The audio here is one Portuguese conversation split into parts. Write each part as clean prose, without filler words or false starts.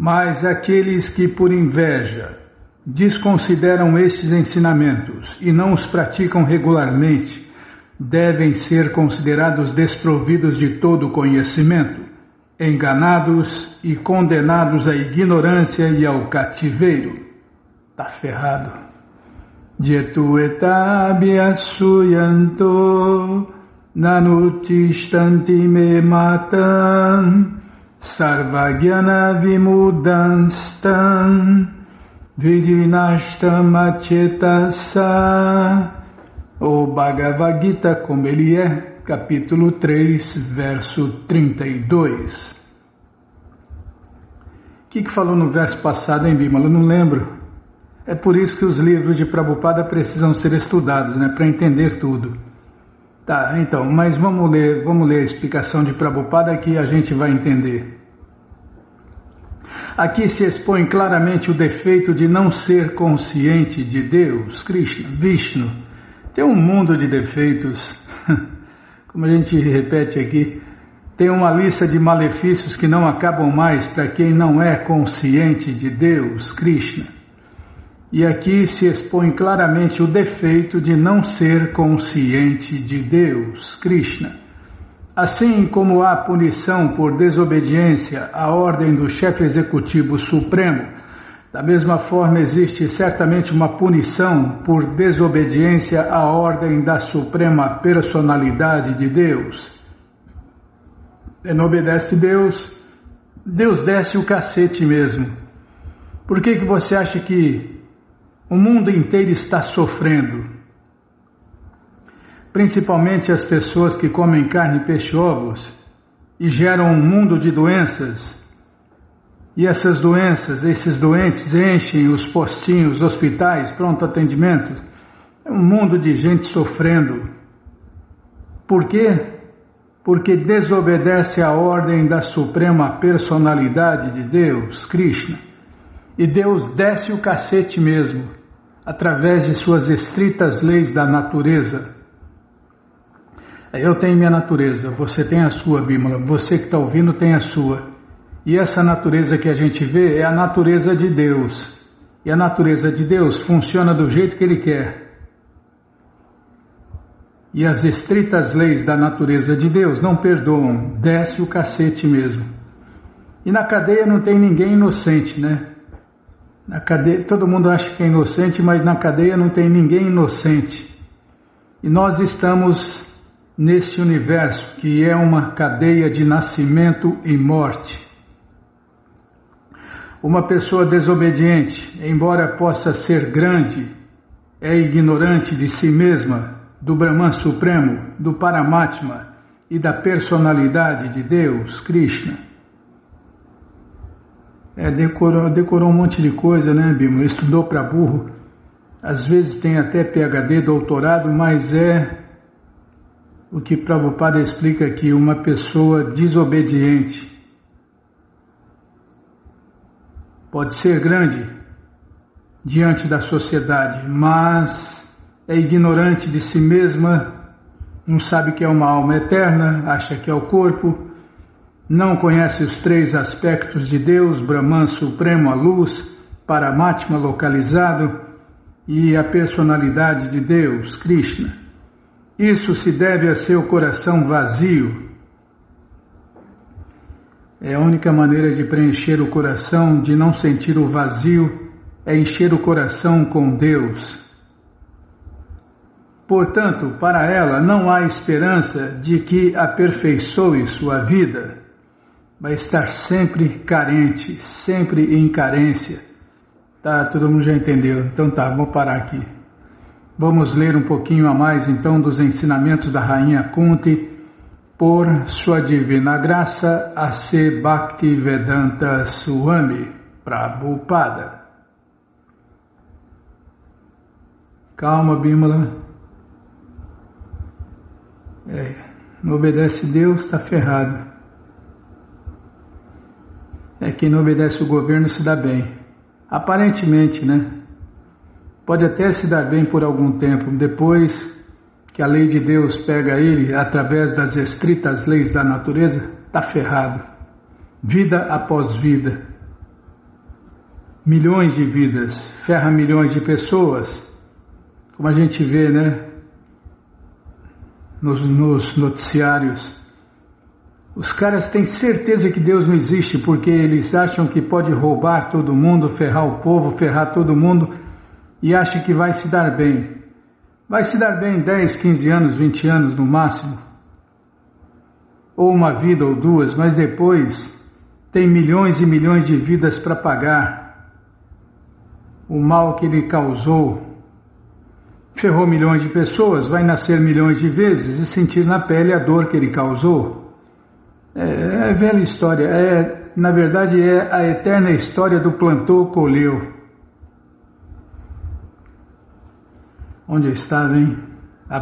Mas aqueles que por inveja desconsideram estes ensinamentos e não os praticam regularmente, devem ser considerados desprovidos de todo conhecimento, enganados e condenados à ignorância e ao cativeiro. Tá ferrado. Jetu etabhya suyanto nanutistanti me matam sarvagyana vimudanstam vidinashtam achetasa. O Bhagavad Gita, como ele é, capítulo 3, verso 32. O que falou no verso passado, hein, Bimala? Eu não lembro. É por isso que os livros de Prabhupada precisam ser estudados, né, para entender tudo. Tá, então, mas vamos ler a explicação de Prabhupada que a gente vai entender. Aqui se expõe claramente o defeito de não ser consciente de Deus, Krishna, Vishnu. Tem um mundo de defeitos, como a gente repete aqui, tem uma lista de malefícios que não acabam mais para quem não é consciente de Deus, Krishna. E aqui se expõe claramente o defeito de não ser consciente de Deus, Krishna. Assim como há punição por desobediência à ordem do chefe executivo supremo, da mesma forma existe certamente uma punição por desobediência à ordem da Suprema Personalidade de Deus. Quem não obedece Deus, Deus desce o cacete mesmo. Por que você acha que o mundo inteiro está sofrendo? Principalmente as pessoas que comem carne, peixe e ovos e geram um mundo de doenças. E essas doenças, esses doentes enchem os postinhos, os hospitais, pronto atendimento. É um mundo de gente sofrendo. Por quê? Porque desobedece à ordem da Suprema Personalidade de Deus, Krishna. E Deus desce o cacete mesmo, através de suas estritas leis da natureza. Eu tenho minha natureza, você tem a sua, Bimala, você que está ouvindo tem a sua. E essa natureza que a gente vê é a natureza de Deus. E a natureza de Deus funciona do jeito que Ele quer. E as estritas leis da natureza de Deus não perdoam, desce o cacete mesmo. E na cadeia não tem ninguém inocente, né? Na cadeia, todo mundo acha que é inocente, mas na cadeia não tem ninguém inocente. E nós estamos neste universo que é uma cadeia de nascimento e morte. Uma pessoa desobediente, embora possa ser grande, é ignorante de si mesma, do Brahman Supremo, do Paramatma e da personalidade de Deus, Krishna. Decorou um monte de coisa, né, Bima? Estudou para burro. Às vezes tem até PhD, doutorado, mas é o que Prabhupada explica aqui, uma pessoa desobediente. Pode ser grande diante da sociedade, mas é ignorante de si mesma, não sabe que é uma alma eterna, acha que é o corpo, não conhece os três aspectos de Deus, Brahman Supremo, a luz, Paramatma localizado e a personalidade de Deus, Krishna. Isso se deve a seu coração vazio. É a única maneira de preencher o coração, de não sentir o vazio, é encher o coração com Deus. Portanto, para ela não há esperança de que aperfeiçoe sua vida. Vai estar sempre carente, sempre em carência. Tá, todo mundo já entendeu. Então tá, vou parar aqui. Vamos ler um pouquinho a mais então dos ensinamentos da Rainha Kunti, por sua divina graça, A.C. Bhaktivedanta Swami Prabhupada. Calma, Bimala. Não obedece Deus, está ferrado. Quem não obedece o governo se dá bem. Aparentemente, né? Pode até se dar bem por algum tempo, depois que a lei de Deus pega ele através das estritas leis da natureza, está ferrado. Vida após vida. milhões de vidas, ferra milhões de pessoas, como a gente vê, né, nos noticiários. Os caras têm certeza que Deus não existe porque eles acham que pode roubar todo mundo, ferrar o povo, ferrar todo mundo e acham que vai se dar bem. Vai se dar bem 10, 15 anos, 20 anos no máximo, ou uma vida ou duas, mas depois tem milhões e milhões de vidas para pagar. O mal que ele causou ferrou milhões de pessoas, vai nascer milhões de vezes e sentir na pele a dor que ele causou. É velha história, na verdade é a eterna história do plantou-colheu. Onde eu estava, hein?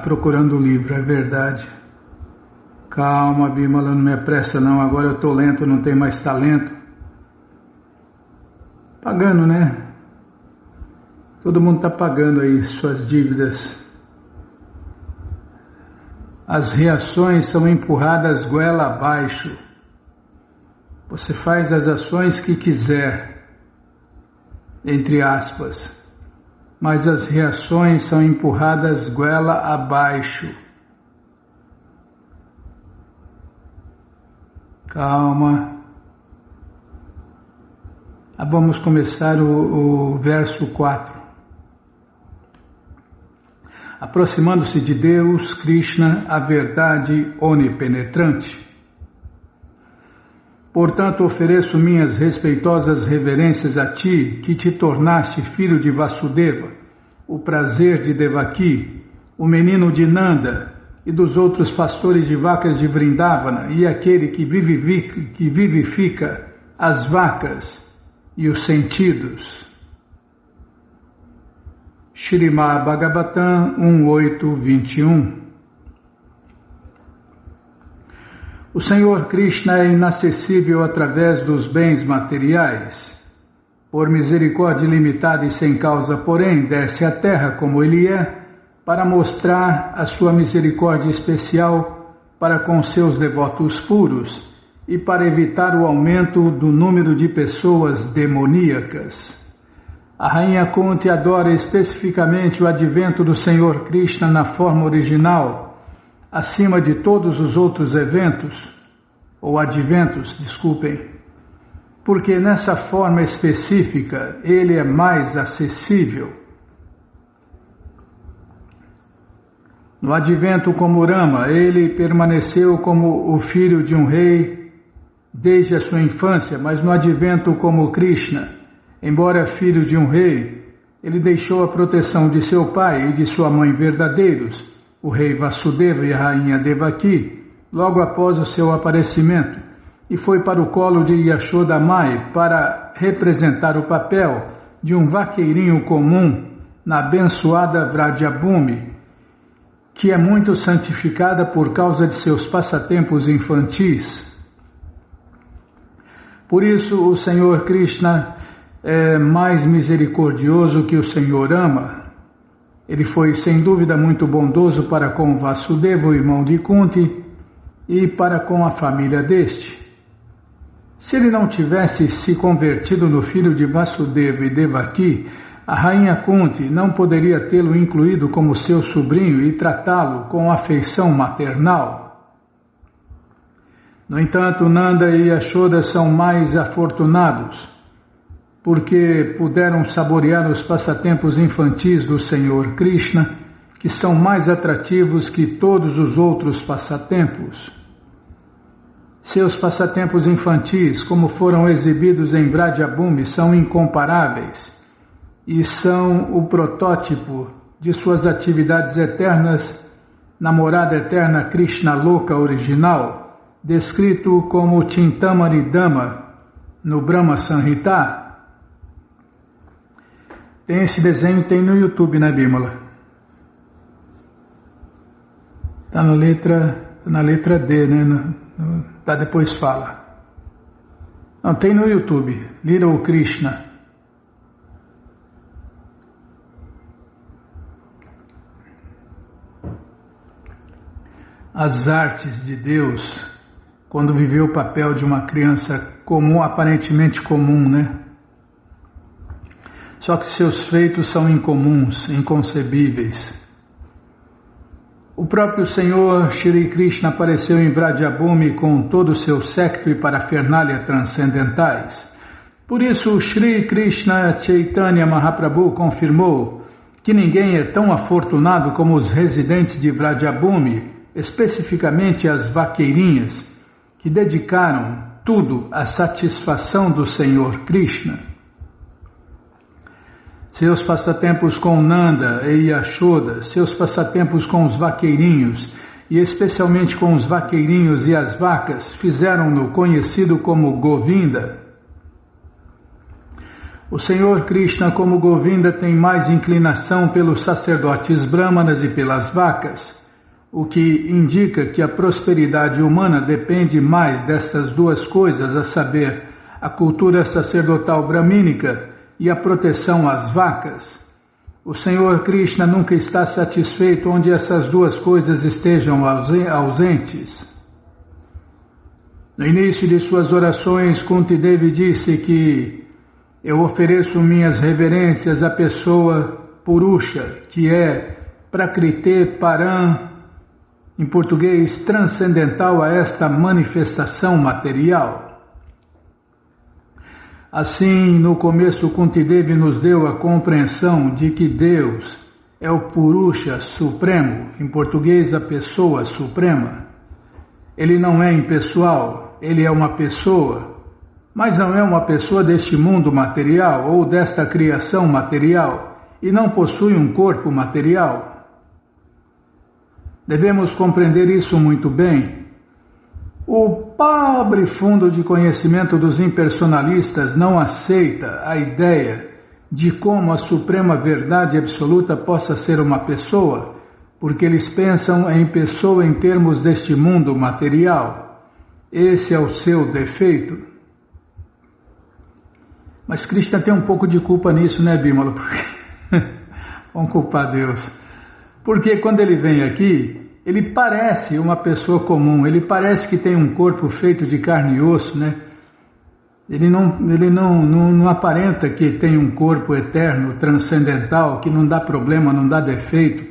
Procurando o livro, é verdade. Calma, Bimala, não me apressa não, agora eu estou lento, não tenho mais talento. Pagando, né? Todo mundo está pagando aí suas dívidas. As reações são empurradas goela abaixo. Você faz as ações que quiser, entre aspas, mas as reações são empurradas goela abaixo. Calma. Vamos começar o verso 4. Aproximando-se de Deus, Krishna, a verdade onipenetrante. Portanto, ofereço minhas respeitosas reverências a ti, que te tornaste filho de Vasudeva, o prazer de Devaki, o menino de Nanda e dos outros pastores de vacas de Vrindavana e aquele que vivifica as vacas e os sentidos. Śrīmad Bhagavatam 1.8.21. O Senhor Krishna é inacessível através dos bens materiais. Por misericórdia ilimitada e sem causa, porém, desce à terra como ele é, para mostrar a sua misericórdia especial para com seus devotos puros e para evitar o aumento do número de pessoas demoníacas. A rainha Kunti adora especificamente o advento do Senhor Krishna na forma original, acima de todos os outros adventos, porque nessa forma específica ele é mais acessível. No advento como Rama, ele permaneceu como o filho de um rei desde a sua infância, mas no advento como Krishna, embora filho de um rei, ele deixou a proteção de seu pai e de sua mãe verdadeiros, o rei Vasudeva e a rainha Devaki, logo após o seu aparecimento, e foi para o colo de Yashoda Mai para representar o papel de um vaqueirinho comum na abençoada Vrajabhumi, que é muito santificada por causa de seus passatempos infantis. Por isso, o Senhor Krishna é mais misericordioso que o Senhor Rama. Ele foi sem dúvida muito bondoso para com Vasudeva, o irmão de Kunti, e para com a família deste. Se ele não tivesse se convertido no filho de Vasudeva e Devaki, a rainha Kunti não poderia tê-lo incluído como seu sobrinho e tratá-lo com afeição maternal. No entanto, Nanda e Yashoda são mais afortunados, porque puderam saborear os passatempos infantis do Senhor Krishna, que são mais atrativos que todos os outros passatempos. Seus passatempos infantis, como foram exibidos em Vrajabhumi, são incomparáveis e são o protótipo de suas atividades eternas na morada eterna Krishna Loka original, descrito como Chintamani Dhamma no Brahma Samhita. Tem esse desenho, tem no YouTube, né, Bímola? Está na letra D, né? Depois fala. Não, tem no YouTube, Little Krishna. As artes de Deus, quando viveu o papel de uma criança comum, aparentemente comum, né? só que seus feitos são incomuns, inconcebíveis. O próprio Senhor Shri Krishna apareceu em Vradyabhumi com todo o seu séquito e parafernália transcendentais. Por isso, Shri Krishna Chaitanya Mahaprabhu confirmou que ninguém é tão afortunado como os residentes de Vradyabhumi, especificamente as vaqueirinhas, que dedicaram tudo à satisfação do Senhor Krishna. Seus passatempos com Nanda e Yashoda, seus passatempos com os vaqueirinhos, e especialmente com os vaqueirinhos e as vacas, fizeram-no conhecido como Govinda. O Senhor Krishna, como Govinda, tem mais inclinação pelos sacerdotes brahmanas e pelas vacas, o que indica que a prosperidade humana depende mais destas duas coisas, a saber, a cultura sacerdotal bramínica e a proteção às vacas. O Senhor Krishna nunca está satisfeito onde essas duas coisas estejam ausentes. No início de suas orações, Kunti Devi disse que eu ofereço minhas reverências à pessoa Purusha, que é Prakriti Param, em português, transcendental a esta manifestação material. Assim, no começo, Kunti Devi nos deu a compreensão de que Deus é o Purusha Supremo, em português, a pessoa suprema. Ele não é impessoal, ele é uma pessoa, mas não é uma pessoa deste mundo material ou desta criação material e não possui um corpo material. Devemos compreender isso muito bem. O pobre fundo de conhecimento dos impersonalistas não aceita a ideia de como a suprema verdade absoluta possa ser uma pessoa, porque eles pensam em pessoa em termos deste mundo material. Esse é o seu defeito. Mas Krishna tem um pouco de culpa nisso, né, Bimala? Vamos culpar Deus. Porque quando ele vem aqui, ele parece uma pessoa comum, ele parece que tem um corpo feito de carne e osso, né? Ele não aparenta que tem um corpo eterno, transcendental, que não dá problema, não dá defeito,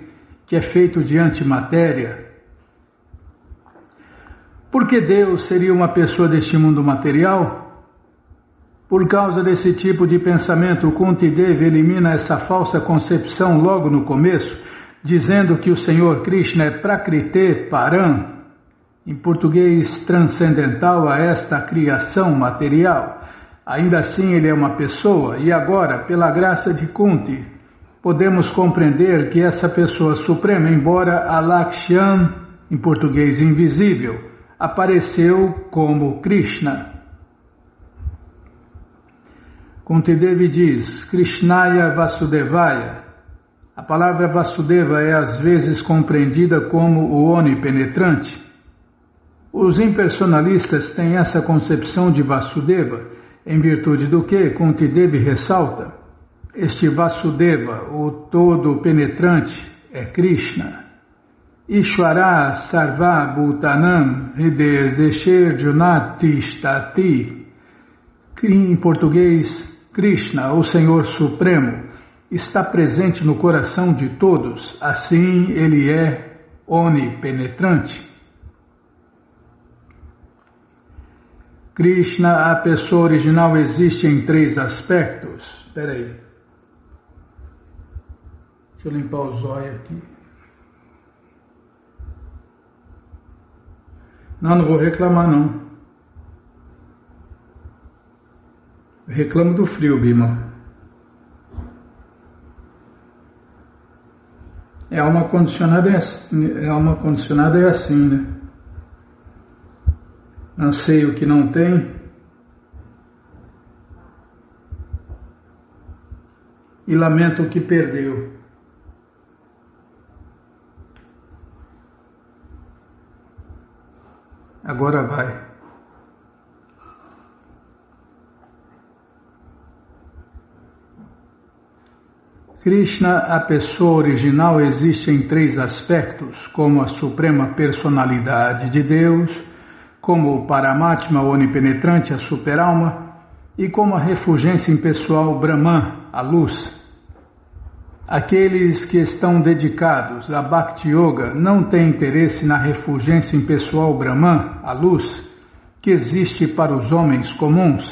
que é feito de antimatéria. Por que Deus seria uma pessoa deste mundo material? Por causa desse tipo de pensamento, Kunti Devi elimina essa falsa concepção logo no começo, dizendo que o Senhor Krishna é Prakriti Param, em português transcendental a esta criação material. Ainda assim ele é uma pessoa, e agora, pela graça de Kunti, podemos compreender que essa pessoa suprema, embora Alakshan, em português invisível, apareceu como Krishna. Kunti Devi diz, Krishnaya Vasudevaya. A palavra Vasudeva é às vezes compreendida como o onipenetrante. Os impersonalistas têm essa concepção de Vasudeva, em virtude do que Kunti Devi ressalta. Este Vasudeva, o todo penetrante, é Krishna. Ishvara Sarva Bhutanam Hridesher Junatistati. Em português, Krishna, o Senhor Supremo, está presente no coração de todos, assim ele é onipenetrante. Krishna, a pessoa original, existe em três aspectos. Espera aí. Deixa eu limpar o zóio aqui. Não vou reclamar não. Eu reclamo do frio, Bima. É alma condicionada é assim, né? Anseio o que não tem e lamento o que perdeu. Agora vai. Krishna, a pessoa original, existe em três aspectos, como a suprema personalidade de Deus, como o Paramatma onipenetrante, a superalma, e como a refulgência impessoal Brahman, a luz. Aqueles que estão dedicados à Bhakti Yoga não têm interesse na refulgência impessoal Brahman, a luz, que existe para os homens comuns.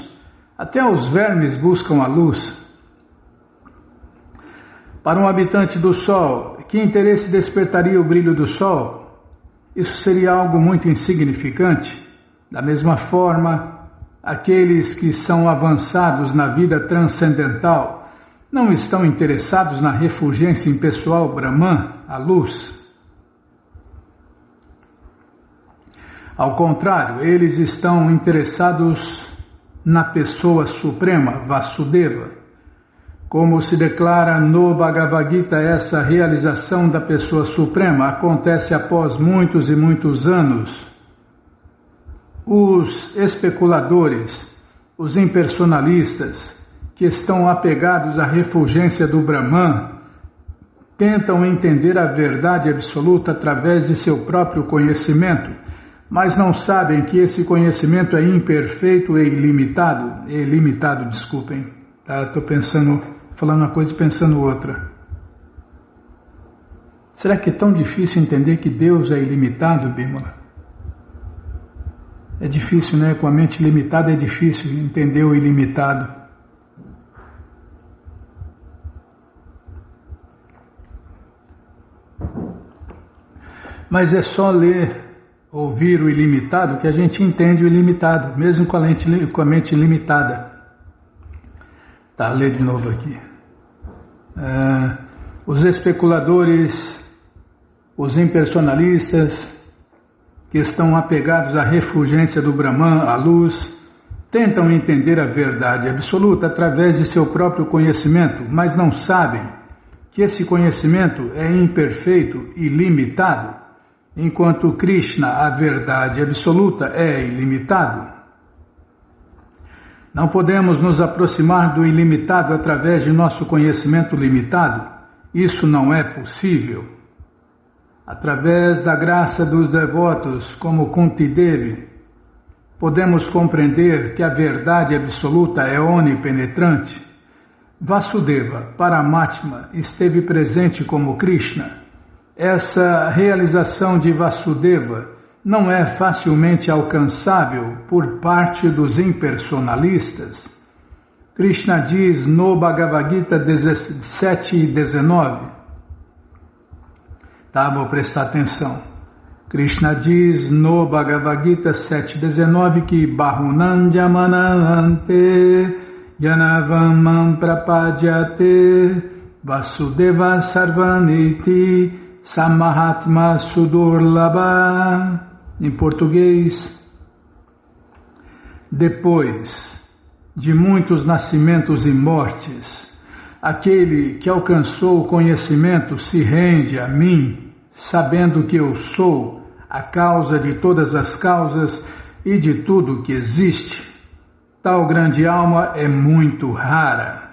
Até os vermes buscam a luz. Para um habitante do Sol, que interesse despertaria o brilho do Sol? Isso seria algo muito insignificante. Da mesma forma, aqueles que são avançados na vida transcendental não estão interessados na refulgência impessoal Brahman, a luz. Ao contrário, eles estão interessados na pessoa suprema, Vasudeva. Como se declara no Bhagavad Gita, essa realização da pessoa suprema acontece após muitos e muitos anos. Os especuladores, os impersonalistas, que estão apegados à refulgência do Brahman, tentam entender a verdade absoluta através de seu próprio conhecimento, mas não sabem que esse conhecimento é imperfeito e ilimitado. Estou falando uma coisa e pensando outra. Será que é tão difícil entender que Deus é ilimitado, Bímola? É difícil, né? Com a mente limitada é difícil entender o ilimitado. Mas é só ouvir o ilimitado que a gente entende o ilimitado, mesmo com a mente limitada. Tá, ler de novo aqui. Os especuladores, os impersonalistas, que estão apegados à refulgência do Brahman, à luz, tentam entender a verdade absoluta através de seu próprio conhecimento, mas não sabem que esse conhecimento é imperfeito e limitado, enquanto Krishna, a verdade absoluta, é ilimitado. Não podemos nos aproximar do ilimitado através de nosso conhecimento limitado. Isso não é possível. Através da graça dos devotos, como Kunti Devi, podemos compreender que a verdade absoluta é onipenetrante. Vasudeva, Paramatma, esteve presente como Krishna. Essa realização de Vasudeva não é facilmente alcançável por parte dos impersonalistas. Krishna diz no Bhagavad Gita 17 e 19. Tá, vou prestar atenção. Krishna diz no Bhagavad Gita 7:19 que Bahunam Jamanante Yanavamam Prapadyate Vasudeva Sarvaniti Samahatma Sudurlabha. Em português, depois de muitos nascimentos e mortes, aquele que alcançou o conhecimento se rende a mim, sabendo que eu sou a causa de todas as causas e de tudo que existe. Tal grande alma é muito rara.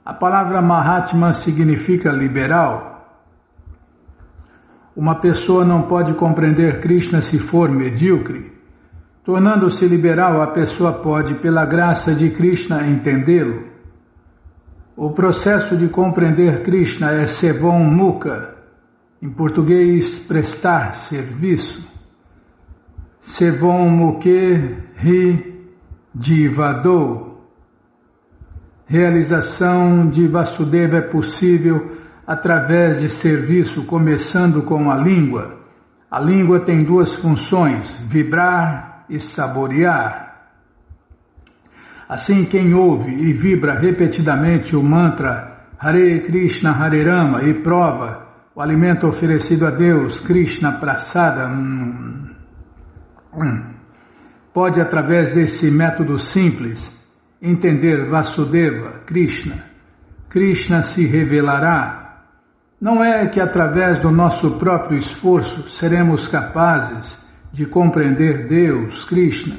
A palavra Mahatma significa liberal. Uma pessoa não pode compreender Krishna se for medíocre. Tornando-se liberal, a pessoa pode, pela graça de Krishna, entendê-lo. O processo de compreender Krishna é Sevon Mukha, em português, prestar serviço. Sevon Mukhe Hi Jivado. Realização de Vasudeva é possível através de serviço, começando com a língua. A língua tem duas funções, vibrar e saborear. Assim, quem ouve e vibra repetidamente o mantra Hare Krishna Hare Rama e prova o alimento oferecido a Deus, Krishna Prasada, pode, através desse método simples, entender Vasudeva, Krishna. Krishna se revelará. Não é que através do nosso próprio esforço seremos capazes de compreender Deus, Krishna,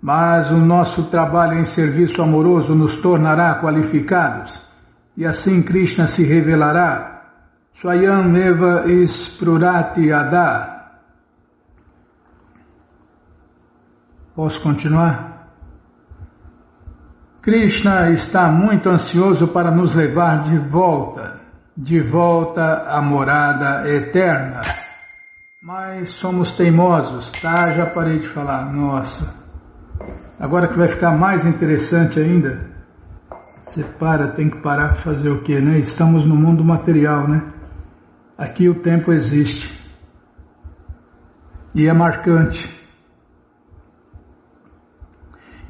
mas o nosso trabalho em serviço amoroso nos tornará qualificados, e assim Krishna se revelará. Swayam eva isprurati ada. Posso continuar? Krishna está muito ansioso para nos levar de volta à morada eterna. Mas somos teimosos, tá? Já parei de falar, nossa. Agora que vai ficar mais interessante ainda, você tem que parar para fazer o quê, né? Estamos no mundo material, né? Aqui o tempo existe. E é marcante.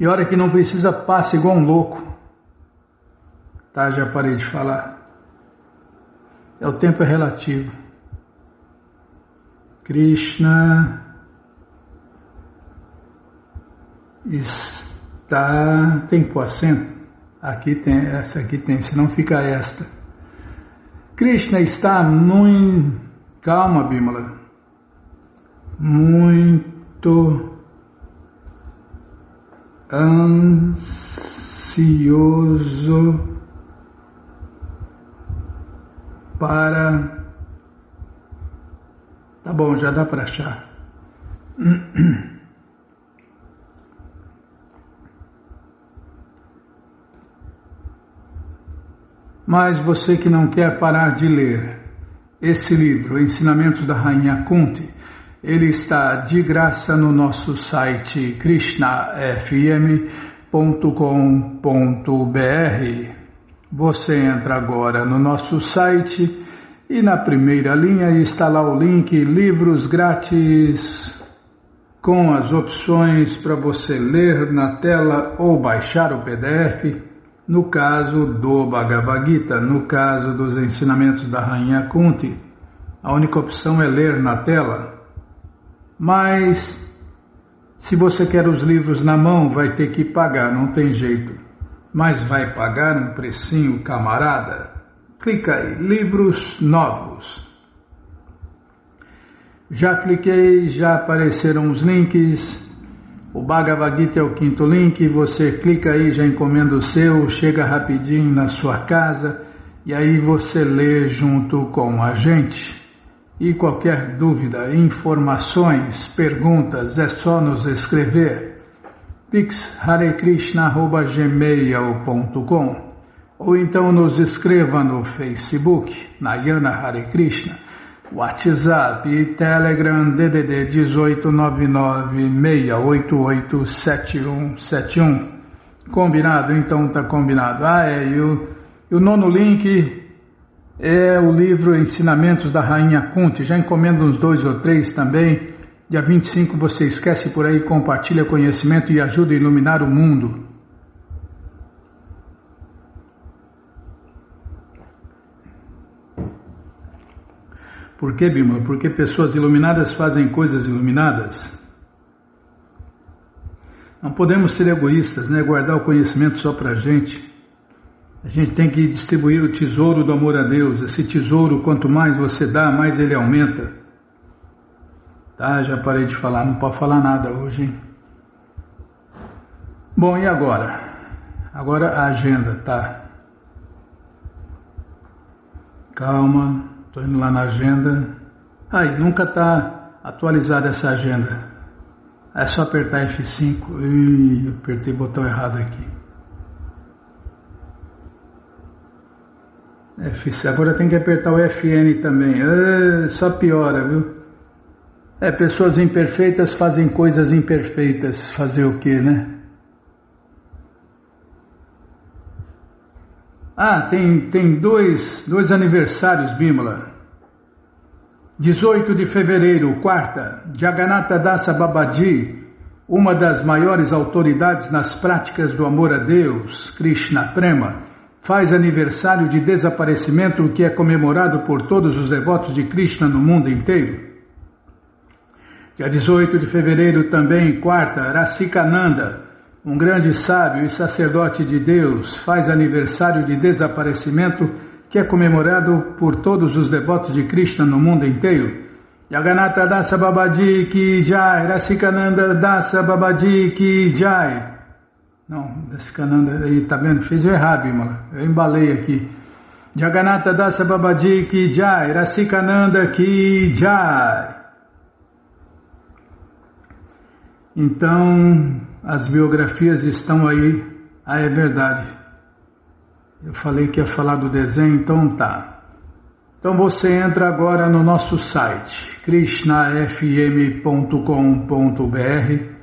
E hora que não precisa, passa igual um louco. Tá? Já parei de falar. O tempo é relativo. Krishna está... Tem que pôr acento? Aqui tem, essa aqui tem, senão fica esta. Krishna está muito... Calma, Bimala. Muito ansioso para... Tá bom, já dá para achar. Mas você que não quer parar de ler esse livro, Ensinamentos da Rainha Kunti, ele está de graça no nosso site krishnafm.com.br. Você entra agora no nosso site e na primeira linha está lá o link Livros Grátis, com as opções para você ler na tela ou baixar o PDF, no caso do Bhagavad Gita, no caso dos Ensinamentos da Rainha Kunti. A única opção é ler na tela. Mas, se você quer os livros na mão, vai ter que pagar, não tem jeito. Mas vai pagar um precinho, camarada? Clica aí, livros novos. Já cliquei, já apareceram os links. O Bhagavad Gita é o 5º link, você clica aí, já encomenda o seu, chega rapidinho na sua casa e aí você lê junto com a gente. E qualquer dúvida, informações, perguntas, é só nos escrever. pixharekrishna@gmail.com ou então nos escreva no Facebook, Nayana Hare Krishna, WhatsApp e Telegram DDD 18996887171. Combinado? Então tá combinado. E o 9º link é o livro Ensinamentos da Rainha Kunti. Já encomenda uns 2 ou 3 também. Dia 25 você esquece por aí, compartilha conhecimento e ajuda a iluminar o mundo. Por que, Bimala? Porque pessoas iluminadas fazem coisas iluminadas. Não podemos ser egoístas, né? Guardar o conhecimento só para a gente. A gente tem que distribuir o tesouro do amor a Deus. Esse tesouro, quanto mais você dá, mais ele aumenta. Tá, já parei de falar, não pode falar nada hoje, hein? Bom, e agora? Agora a agenda, tá? Calma, estou indo lá na agenda. Nunca está atualizada essa agenda. É só apertar F5. Apertei o botão errado aqui. Agora tem que apertar o FN também. Só piora, viu? Pessoas imperfeitas fazem coisas imperfeitas. Fazer o quê, né? Tem dois aniversários, Bimala. 18 de fevereiro, quarta, Jagannatha Dasa Babaji, uma das maiores autoridades nas práticas do amor a Deus, Krishna Prema, faz aniversário de desaparecimento que é comemorado por todos os devotos de Krishna no mundo inteiro. Dia 18 de fevereiro também, quarta, Rasikananda, um grande sábio e sacerdote de Deus, faz aniversário de desaparecimento que é comemorado por todos os devotos de Krishna no mundo inteiro. Jagannatha Dasa Babaji Ki Jai, Rasikananda Dasa Babaji Ki Jai. Não, Rasikananda, aí tá vendo? Fiz errado, irmão. Eu embalei aqui. Jagannatha Dasa Babaji Ki Jai, Rasikananda Ki Jai. Então, as biografias estão aí Ah, é verdade. Eu falei que ia falar do desenho, então tá. Então você entra agora no nosso site, krishnafm.com.br,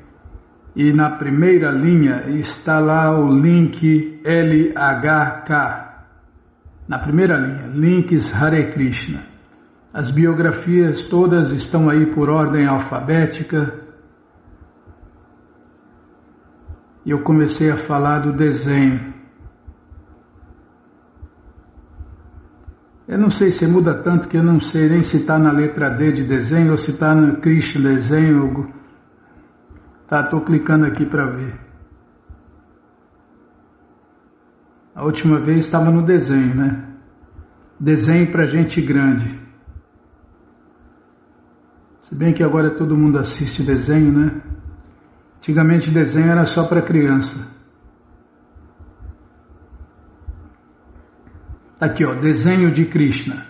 e na primeira linha está lá o link LHK. Na primeira linha, links Hare Krishna. As biografias todas estão aí por ordem alfabética. E eu comecei a falar do desenho. Eu não sei se muda tanto que eu não sei nem se está na letra D de desenho ou se está no Krishna desenho. Tá, estou clicando aqui para ver. A última vez estava no desenho, né? Desenho para gente grande. Se bem que agora todo mundo assiste desenho, né? Antigamente desenho era só para criança. Aqui, ó, desenho de Krishna.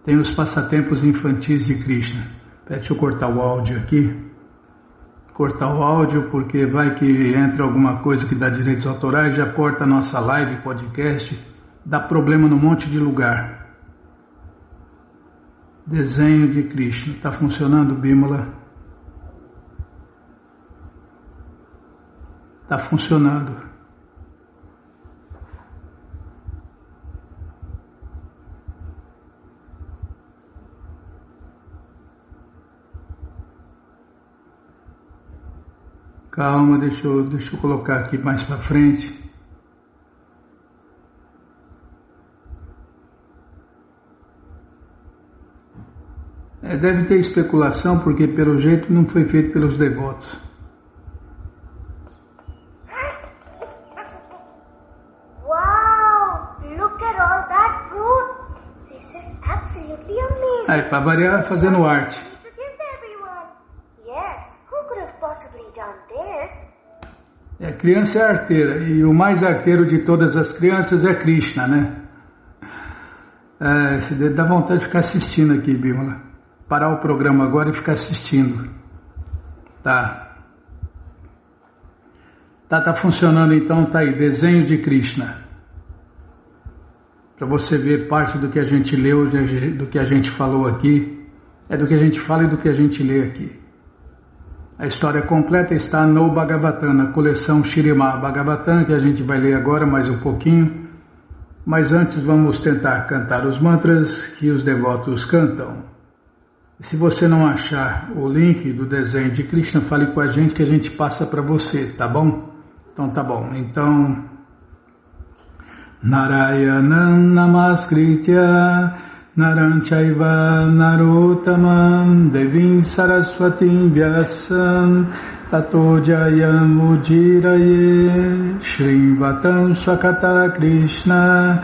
Tem os passatempos infantis de Krishna. Deixa eu cortar o áudio aqui. Cortar o áudio porque vai que entra alguma coisa que dá direitos autorais, já corta a nossa live, podcast, dá problema num monte de lugar. Desenho de Krishna. Está funcionando, Bímola? Está funcionando. Calma, deixa eu colocar aqui mais para frente. Deve ter especulação, porque pelo jeito não foi feito pelos devotos. Wow! Look at all that fruit! This is absolutely amazing! Aí, para variar, fazendo arte. Criança é arteira, e o mais arteiro de todas as crianças é Krishna, né? Dá vontade de ficar assistindo aqui, Bímola. Parar o programa agora e ficar assistindo. Tá funcionando então, tá aí, desenho de Krishna. Para você ver parte do que a gente leu, do que a gente falou aqui. É do que a gente fala e do que a gente lê aqui. A história completa está no Bhagavatam, na coleção Śrīmad Bhagavatam, que a gente vai ler agora mais um pouquinho. Mas antes vamos tentar cantar os mantras que os devotos cantam. E se você não achar o link do desenho de Krishna, fale com a gente que a gente passa para você, tá bom? Então tá bom. Então, Narayanam Namaskritya Naram Chaiva Narottamam Devim Saraswatim Vyasam Tato Jayam Ujiraye Shrivatam Swakata Krishna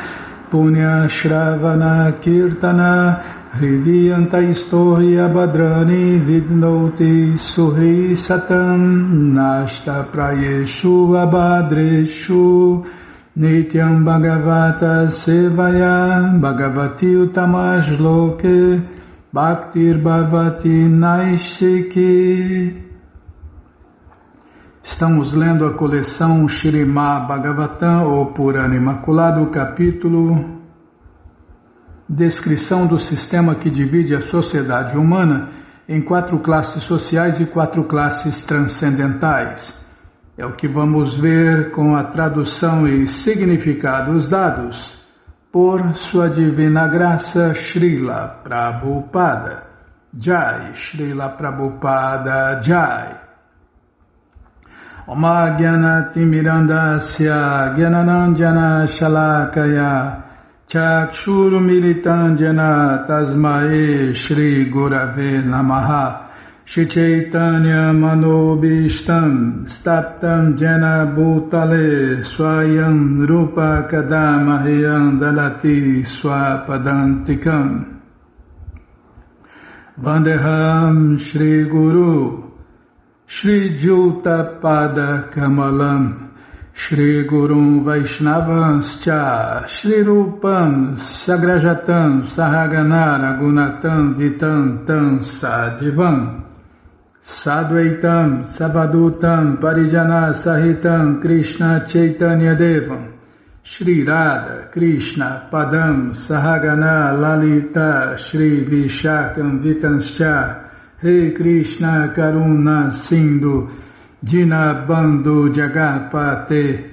Punya Shravana Kirtana Hridyantai Badrani Vidnoti Suhi Satam Nashta Prayeshu Abhadreshu Nityam Bhagavata Sevaya Bhagavati Utamashloke Bhaktir Bhavati Naishiki. Estamos lendo a coleção Śrīmad Bhagavatam, ou Purana Imaculado, capítulo Descrição do sistema que divide a sociedade humana em 4 classes sociais e 4 classes transcendentais. É o que vamos ver com a tradução e significados dados por Sua Divina Graça Srila Prabhupada. Jai, Srila Prabhupada Jai. Oma Gyanatimidandasya Gyananandjana Shalakaya Chakshuru Militandjana Tasmae Shri Gurave Namaha Shri Chaitanya Manobishtam Staptam Jena Bhutale Swayam Rupa Kadamahyam Dalati Swapadantikam Vandeham Shri Guru Shri Juta Pada Kamalam Shri Gurum Vaishnavanscha Shri Rupam Sagrajatam Sahagana Ragunatam Vitam Tam Sadivam Sadvaitam Savadutam Parijana Sahitam Krishna Chaitanya Devam Shri Radha Krishna Padam Sahagana Lalita Shri Vishakam Vitanscha He Krishna Karuna Sindhu Dinabandhu Jagapate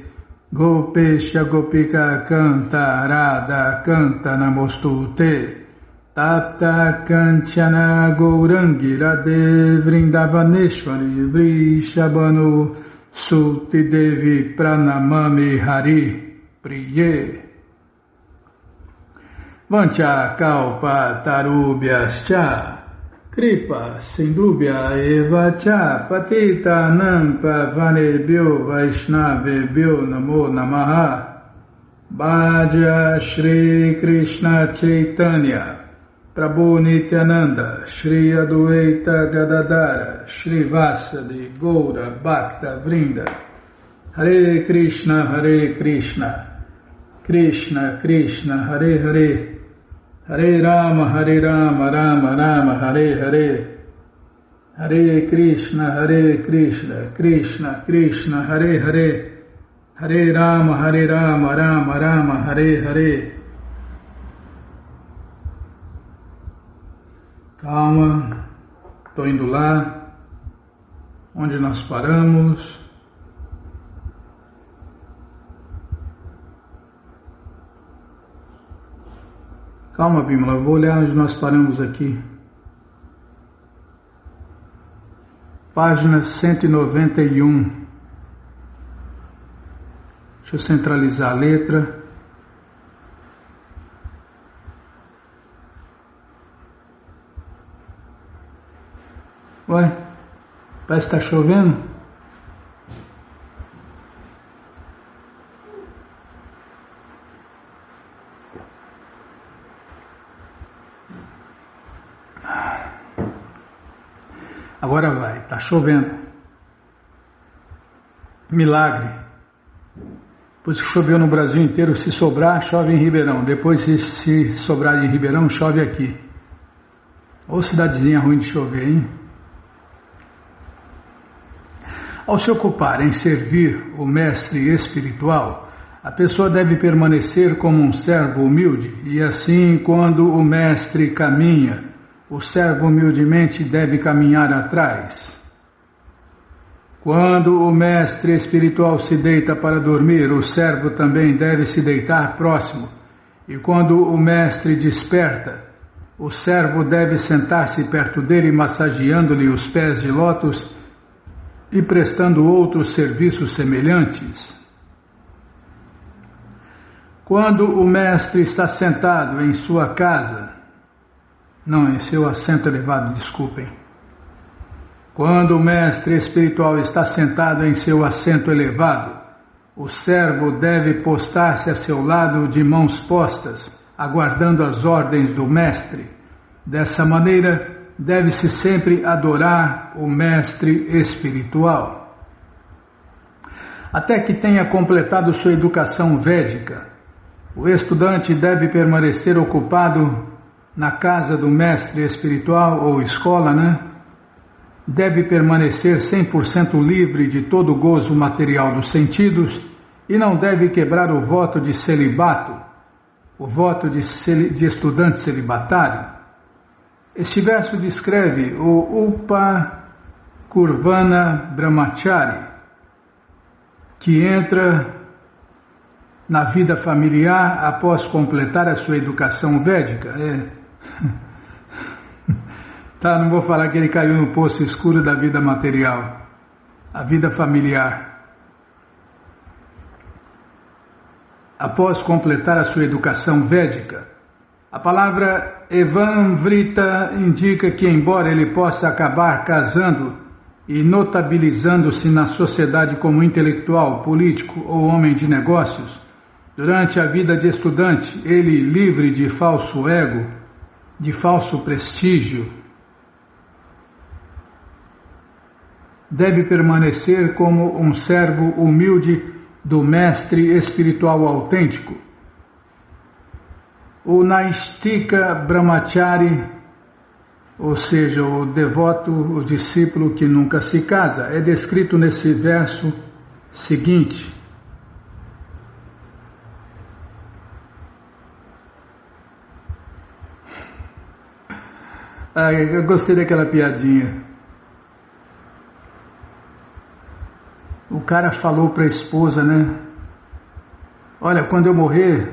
Gopesha Gopika Canta Radha Canta Namostute Tapta Kanchana Gourangi Radhe Vrindavaneshwari Vrishabhanu Suti Devi Pranamami Hari Priye Vancha Kalpa Tarubhyascha Kripa Sindubhya Eva Cha Patita Nampa Vanebhyo Vaishnavebhyo Namo Namaha Bhaja Shri Krishna Chaitanya Prabhu Nityananda, Shri Adwaita Gadadara, Shri Vasadi, Goura, Bhakta, Vrinda, Hare Krishna, Krishna Krishna, Hare Hare, Hare Rama, Rama Rama, Hare Hare, Hare Krishna, Krishna Krishna, Hare Hare, Hare Rama, Rama Rama, Hare Hare. Calma, estou indo lá, onde nós paramos. Calma, Bimala, vou olhar onde nós paramos aqui. Página 191. Deixa eu centralizar a letra. Ué, parece que está chovendo. Agora vai, está chovendo. Milagre. Depois que choveu no Brasil inteiro, se sobrar, chove em Ribeirão. Depois, se sobrar em Ribeirão, chove aqui. Ô cidadezinha ruim de chover, hein? Ao se ocupar em servir o mestre espiritual, a pessoa deve permanecer como um servo humilde e assim, quando o mestre caminha, o servo humildemente deve caminhar atrás. Quando o mestre espiritual se deita para dormir, o servo também deve se deitar próximo. E quando o mestre desperta, o servo deve sentar-se perto dele, massageando-lhe os pés de lótus e prestando outros serviços semelhantes. Quando o mestre está sentado em sua casa, em seu assento elevado, desculpem. Quando o mestre espiritual está sentado em seu assento elevado, o servo deve postar-se a seu lado de mãos postas, aguardando as ordens do mestre. Dessa maneira, deve-se sempre adorar o mestre espiritual. Até que tenha completado sua educação védica, o estudante deve permanecer ocupado na casa do mestre espiritual ou escola, Deve permanecer 100% livre de todo o gozo material dos sentidos e não deve quebrar o voto de celibato, o voto de estudante celibatário. Este verso descreve o Upakurvana Brahmachari, que entra na vida familiar após completar a sua educação védica. Não vou falar que ele caiu no poço escuro da vida material, a vida familiar. Após completar a sua educação védica, a palavra Evanvrita indica que, embora ele possa acabar casando e notabilizando-se na sociedade como intelectual, político ou homem de negócios, durante a vida de estudante, ele, livre de falso ego, de falso prestígio, deve permanecer como um servo humilde do mestre espiritual autêntico. O Naistika Brahmachari, ou seja, o devoto, o discípulo que nunca se casa, é descrito nesse verso seguinte. Eu gostei daquela piadinha. O cara falou para a esposa, né? Olha, quando eu morrer,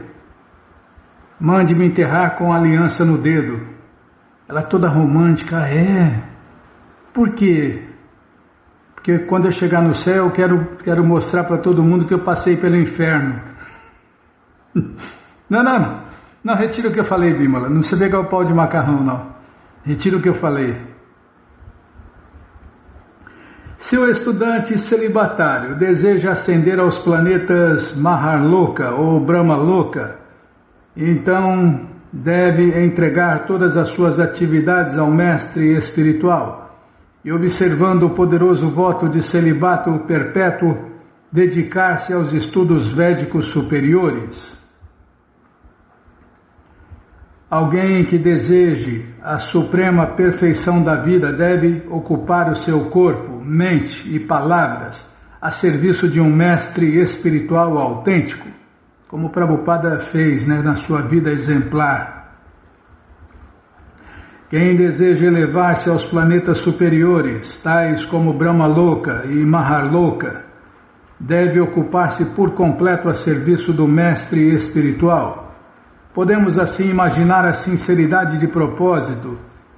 mande me enterrar com a aliança no dedo. Ela toda romântica, Por quê? Porque quando eu chegar no céu, eu quero mostrar para todo mundo que eu passei pelo inferno. Não, retira o que eu falei, Bímola. Não precisa pegar o pau de macarrão, não. Retira o que eu falei. Se o estudante celibatário deseja ascender aos planetas Maharloka ou Brahmaloka, então deve entregar todas as suas atividades ao mestre espiritual e, observando o poderoso voto de celibato perpétuo, dedicar-se aos estudos védicos superiores. Alguém que deseje a suprema perfeição da vida deve ocupar o seu corpo, mente e palavras a serviço de um mestre espiritual autêntico, como Prabhupada fez, na sua vida exemplar. Quem deseja elevar-se aos planetas superiores, tais como Brahmaloka e Maharloka, deve ocupar-se por completo a serviço do mestre espiritual. Podemos assim imaginar a sinceridade de propósito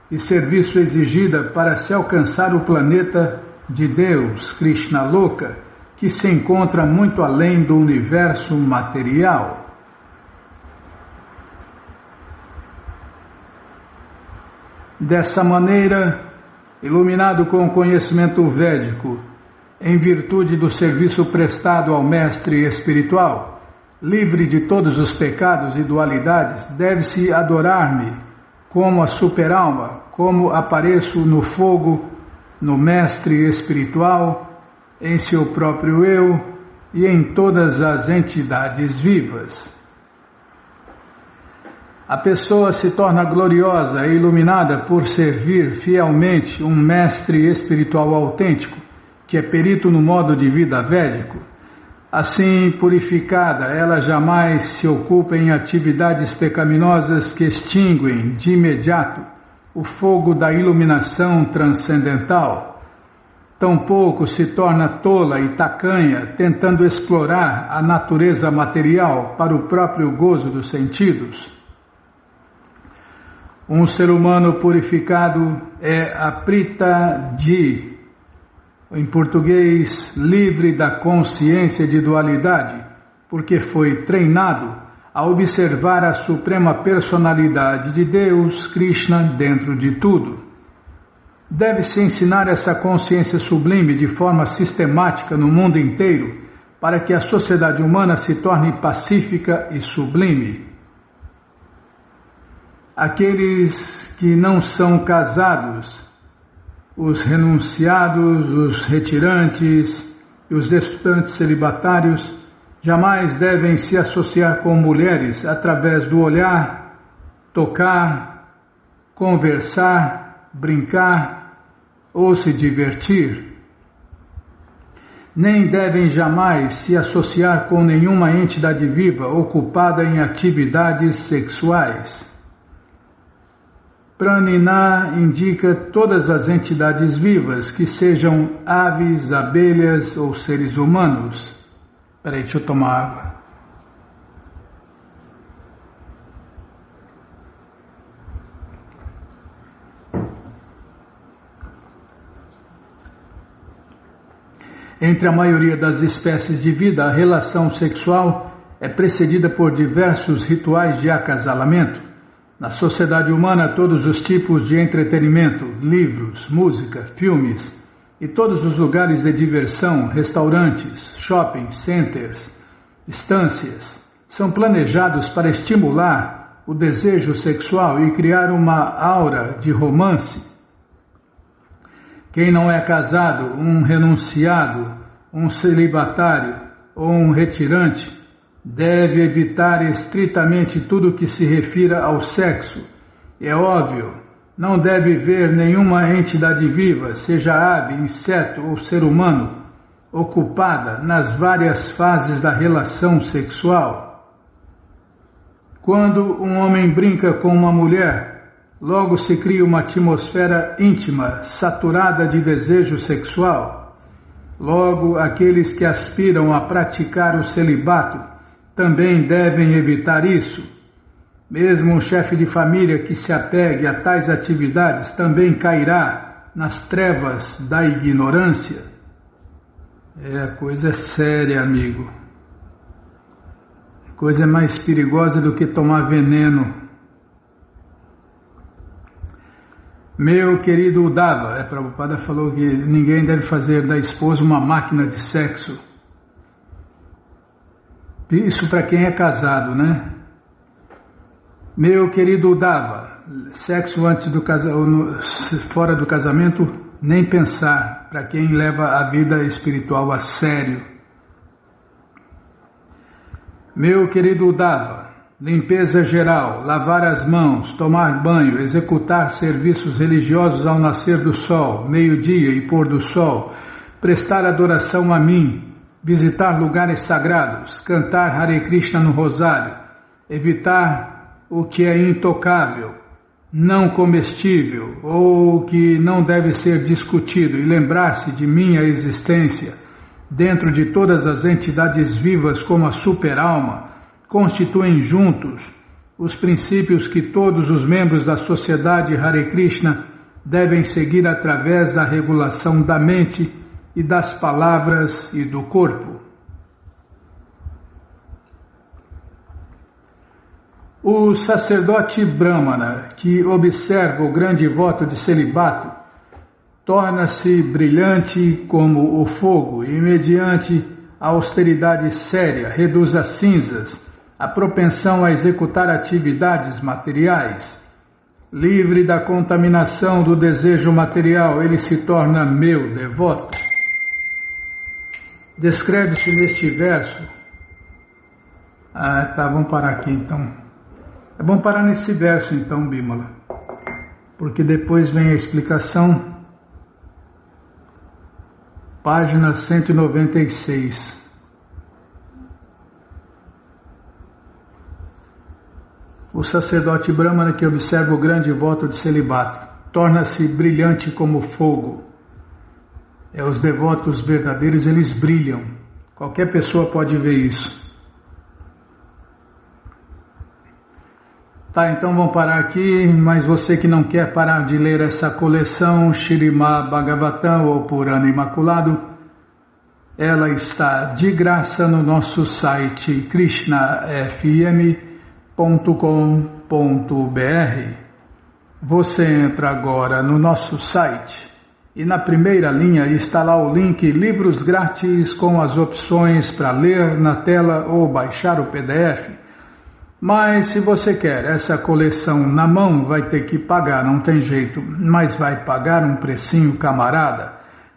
e serviço exigida para se alcançar o planeta de Deus, Krishna Loka, que se encontra muito além do universo material. Dessa maneira, iluminado com o conhecimento védico, em virtude do serviço prestado ao mestre espiritual, livre de todos os pecados e dualidades, deve-se adorar-me como a superalma, como apareço no fogo, no mestre espiritual, em seu próprio eu e em todas as entidades vivas. A pessoa se torna gloriosa e iluminada por servir fielmente um mestre espiritual autêntico, que é perito no modo de vida védico. Assim purificada, ela jamais se ocupa em atividades pecaminosas que extinguem de imediato o fogo da iluminação transcendental. Tampouco se torna tola e tacanha, tentando explorar a natureza material para o próprio gozo dos sentidos. Um ser humano purificado é aprita de, em português, livre da consciência de dualidade, porque foi treinado a observar a suprema personalidade de Deus, Krishna, dentro de tudo. Deve-se ensinar essa consciência sublime de forma sistemática no mundo inteiro, para que a sociedade humana se torne pacífica e sublime. Aqueles que não são casados, os renunciados, os retirantes e os estudantes celibatários jamais devem se associar com mulheres através do olhar, tocar, conversar, brincar ou se divertir. Nem devem jamais se associar com nenhuma entidade viva ocupada em atividades sexuais. Pranina indica todas as entidades vivas, que sejam aves, abelhas ou seres humanos. Peraí, deixa eu tomar água. Entre a maioria das espécies de vida, a relação sexual é precedida por diversos rituais de acasalamento. Na sociedade humana, todos os tipos de entretenimento, livros, música, filmes e todos os lugares de diversão, restaurantes, shopping centers, estâncias, são planejados para estimular o desejo sexual e criar uma aura de romance. Quem não é casado, um renunciado, um celibatário ou um retirante, deve evitar estritamente tudo que se refira ao sexo. É óbvio, não deve ver nenhuma entidade viva, seja ave, inseto ou ser humano, ocupada nas várias fases da relação sexual. Quando um homem brinca com uma mulher, logo se cria uma atmosfera íntima, saturada de desejo sexual. Logo, aqueles que aspiram a praticar o celibato também devem evitar isso. Mesmo um chefe de família que se apegue a tais atividades também cairá nas trevas da ignorância. A coisa é séria, amigo. A coisa é mais perigosa do que tomar veneno. Meu querido Uddhava, Prabhupada falou que ninguém deve fazer da esposa uma máquina de sexo. Isso para quem é casado, né? Meu querido Uddhava, sexo antes do fora do casamento, nem pensar, para quem leva a vida espiritual a sério. Meu querido Uddhava, limpeza geral, lavar as mãos, tomar banho, executar serviços religiosos ao nascer do sol, meio-dia e pôr do sol, prestar adoração a mim, visitar lugares sagrados, cantar Hare Krishna no rosário, evitar o que é intocável, não comestível ou que não deve ser discutido e lembrar-se de minha existência dentro de todas as entidades vivas como a super-alma, constituem juntos os princípios que todos os membros da sociedade Hare Krishna devem seguir através da regulação da mente e das palavras e do corpo. O sacerdote Brahmana, que observa o grande voto de celibato, torna-se brilhante como o fogo e, mediante a austeridade séria, reduz a cinzas a propensão a executar atividades materiais. Livre da contaminação do desejo material, ele se torna meu devoto. Descreve-se neste verso. Vamos parar aqui então. É bom parar nesse verso então, Bimala, porque depois vem a explicação, página 196. O sacerdote Brahmana que observa o grande voto de celibato torna-se brilhante como fogo. Os devotos verdadeiros, eles brilham. Qualquer pessoa pode ver isso. Então vamos parar aqui, mas você que não quer parar de ler essa coleção Śrīmad Bhagavatam ou Purana Imaculado, ela está de graça no nosso site krishnafm.com.br. Você entra agora no nosso site e na primeira linha está lá o link Livros Grátis com as opções para ler na tela ou baixar o PDF. Mas se você quer essa coleção na mão, vai ter que pagar, não tem jeito, mas vai pagar um precinho camarada.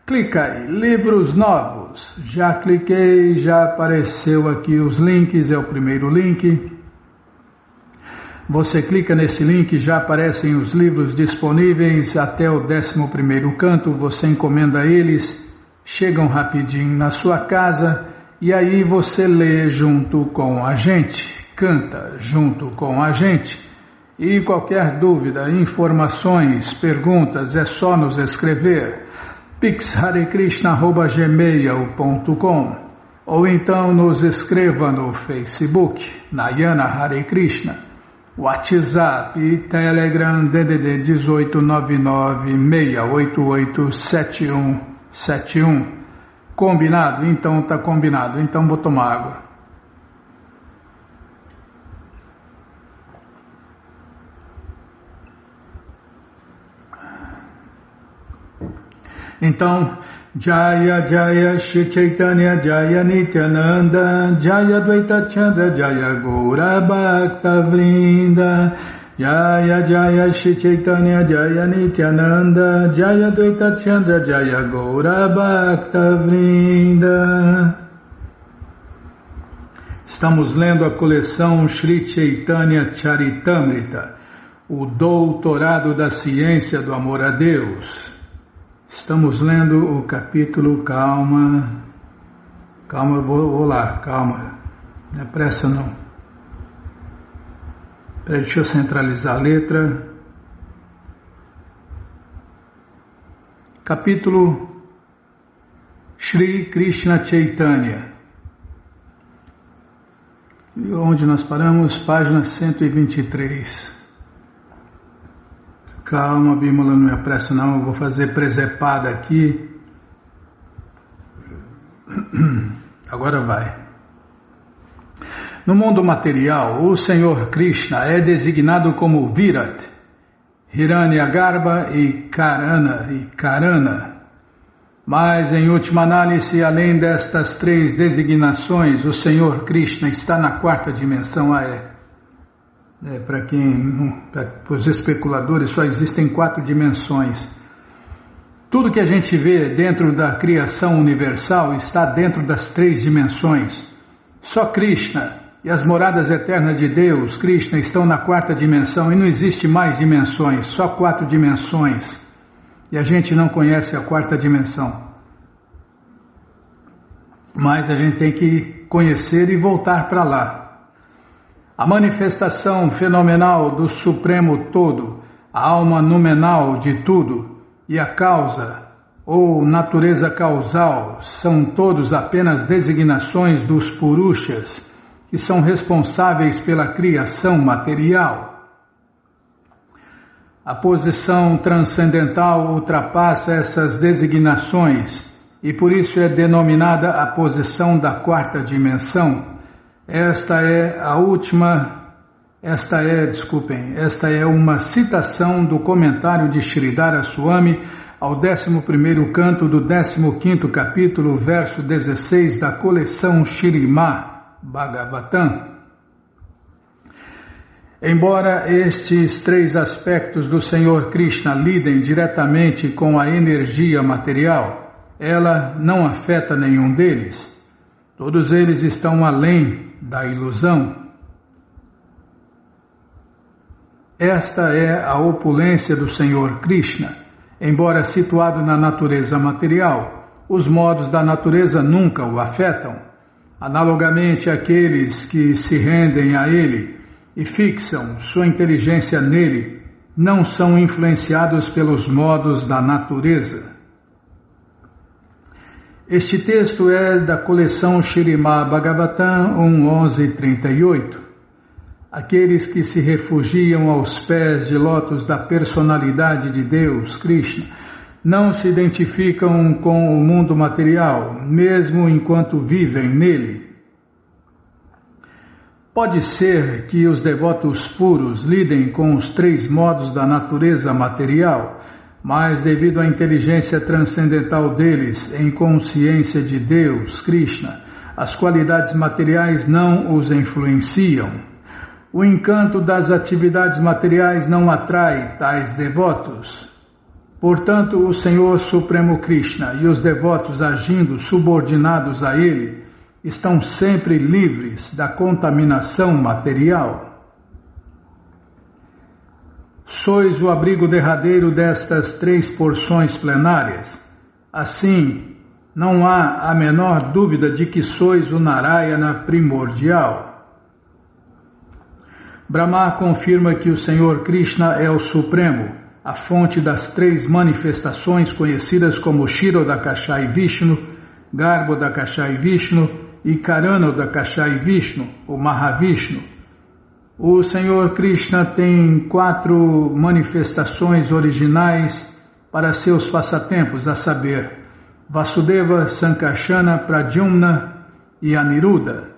Clica aí, livros novos, já cliquei, já apareceu aqui os links, é o primeiro link. Você clica nesse link, já aparecem os livros disponíveis até o 11º canto, você encomenda eles, chegam rapidinho na sua casa e aí você lê junto com a gente. Canta junto com a gente. E qualquer dúvida, informações, perguntas, é só nos escrever pixharekrishna@gmail.com ou então nos escreva no Facebook Nayana Hare Krishna, WhatsApp e Telegram DDD 18996887171. Combinado? Então tá combinado. Então vou tomar água. Então, Jaya Jaya Shri Chaitanya Jaya Nityananda Jaya Dvaita Chandra Jaya Gaura Bhakta Vrinda Jaya Jaya Shri Chaitanya Jaya Nityananda Jaya Dvaita Chandra Jaya Gaura Bhakta Vrinda. Estamos lendo a coleção Shri Chaitanya Charitamrita, o doutorado da ciência do amor a Deus. Estamos lendo o capítulo, calma, vou lá, calma, não é pressa não. Deixa eu centralizar a letra. Capítulo Shri Krishna Chaitanya. E onde nós paramos? Página 123. Calma, Bímola, não me apressa não, eu vou fazer presepada aqui. Agora vai. No mundo material, o Senhor Krishna é designado como Virat, Hiranyagarbha e Karana. Mas, em última análise, além destas três designações, o Senhor Krishna está na quarta dimensão. Para os especuladores, só existem 4 dimensões. Tudo que a gente vê dentro da criação universal está dentro das 3 dimensões. Só Krishna e as moradas eternas de Deus, Krishna, estão na quarta dimensão e não existe mais dimensões, só 4 dimensões. E a gente não conhece a quarta dimensão. Mas a gente tem que conhecer e voltar para lá. A manifestação fenomenal do Supremo Todo, a alma numenal de tudo, e a causa, ou natureza causal, são todos apenas designações dos Purushas, que são responsáveis pela criação material. A posição transcendental ultrapassa essas designações, e por isso é denominada a posição da quarta dimensão. Esta é uma citação do comentário de Sridhara Swami ao 11º canto do 15º capítulo, verso 16 da coleção Śrīmad Bhagavatam. Embora estes 3 aspectos do Senhor Krishna lidem diretamente com a energia material, ela não afeta nenhum deles. Todos eles estão além da ilusão. Esta é a opulência do Senhor Krishna. Embora situado na natureza material, os modos da natureza nunca o afetam. Analogamente, aqueles que se rendem a ele e fixam sua inteligência nele não são influenciados pelos modos da natureza. Este texto é da coleção Śrīmad Bhagavatam 1.11.38. Aqueles que se refugiam aos pés de lótus da personalidade de Deus, Krishna, não se identificam com o mundo material, mesmo enquanto vivem nele. Pode ser que os devotos puros lidem com os 3 modos da natureza material, mas devido à inteligência transcendental deles em consciência de Deus, Krishna, as qualidades materiais não os influenciam. O encanto das atividades materiais não atrai tais devotos. Portanto, o Senhor Supremo Krishna e os devotos agindo subordinados a Ele estão sempre livres da contaminação material. Sois o abrigo derradeiro destas 3 porções plenárias. Assim, não há a menor dúvida de que sois o Narayana primordial. Brahma confirma que o Senhor Krishna é o Supremo, a fonte das 3 manifestações conhecidas como Kshirodakashai Vishnu, Garbhodakashai Vishnu e Karanodakashai Vishnu, o Mahavishnu. O Senhor Krishna tem 4 manifestações originais para seus passatempos, a saber, Vasudeva, Sankarsana, Pradyumna e Aniruddha.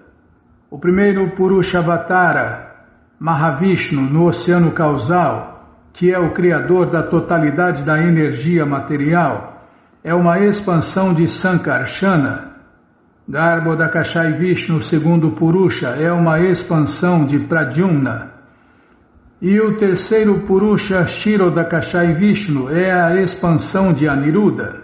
O primeiro Purushavatara, Mahavishnu, no oceano causal, que é o criador da totalidade da energia material, é uma expansão de Sankarsana. Garbhodakashai Vishnu, segundo Purusha, é uma expansão de Pradyumna. E o terceiro Purusha, Kshirodakashai Vishnu, é a expansão de Aniruddha.